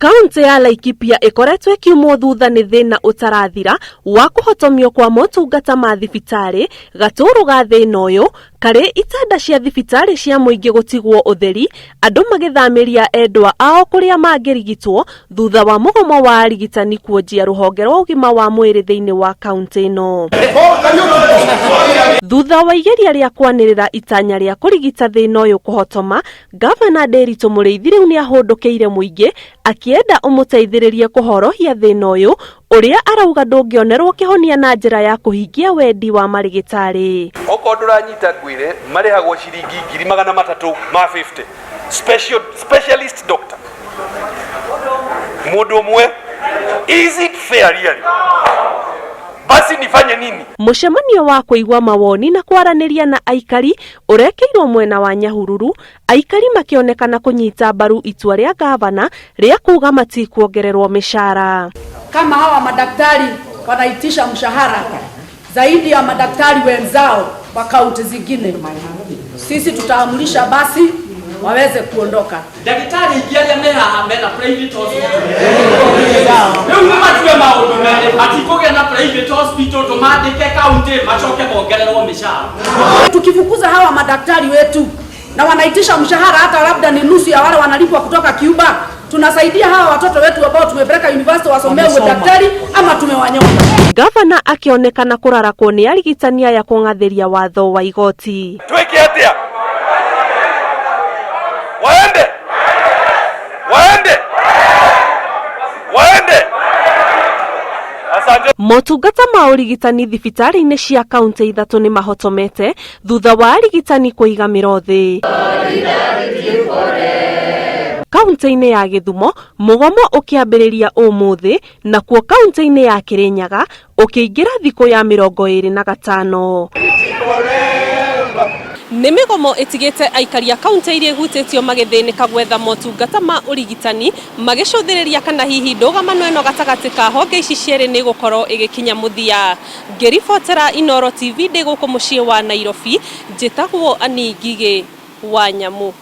Kaunti ya Laikipia akoretwo ikiumwo thutha ni thina utarathira wa kuhotomio kwa motungata ma thibitari gaturu ga thina uyu kari itanda cia thibitari cia muingi gutigwo utheri andu magithamiria endwa ao kuria mangirigitwo thutha wa mugomo wa arigitani kuonjia ruhonge rwa ugima wa mwiri thiini wa kaunti ino. Thutha wa igeria ria kwanirira itanya ria kurigita thina uyu kuhotoma, Ngabana Nderitu Muriithi riu niahundukiire muingi akienda umuteithiririe kuhorohia thina uyu uria arauga ndungionerwo kihonia na njira ya kuhingia wendi wa marigitari. Oko nduranyita ngwire marihagwo ciringi 350 specialist doctor mundu umwe. Is it fair really? Basi nifanye nini? Mushemanio wa kuigwa mawoni na kwaraniria na aikari urekeirwo mwena wa Nyahururu, aikari makionekana kunyita mbaru itua ria Ngabana ria kuga matikuongererwo mishahara. Kama hawa madaktari wanaitisha mshahara zaidi ya madaktari wenzao wa kaunti zingine, sisi tutaamulisha basi waweze kuondoka. Daktari ingialia meha amena private hospital. Tukifukuza hawa madaktari wetu na wanaitisha mshahara hata labda ni nusu ya wale wanalipwa kutoka Cuba, tunasaidia hawa watoto wetu ambao tumepeleka university wasomee udaktari ama tumewanyonga. Ngabana akionekana kurarakwo ni arigitania ya kungathiria watho wa igoti. Tweke atia waende asante. Motungata ma urigitani thibitari-ini cia kaunti ithatu ni mahotomete thutha wa arigitani kuigamira thi. Kaunti-ini ya Githumo mugomo ukiambiriria umuthi na kuo kaunti-ini ya Kirinyaga ukiingira thiku ya 25. Ni migomo itigite aikari a kaunti iria ihutitio magithinika gwetha motungata ma urigitani magicuthiriria kana hihi ndugamano ino gatagati ka honge ici cieri ni gukorwo igikinya muthia. Ngiribotera Inooro TV ndi guku mucii wa Nairobi, njitagwo Ani Ngigĩ Wanyamu.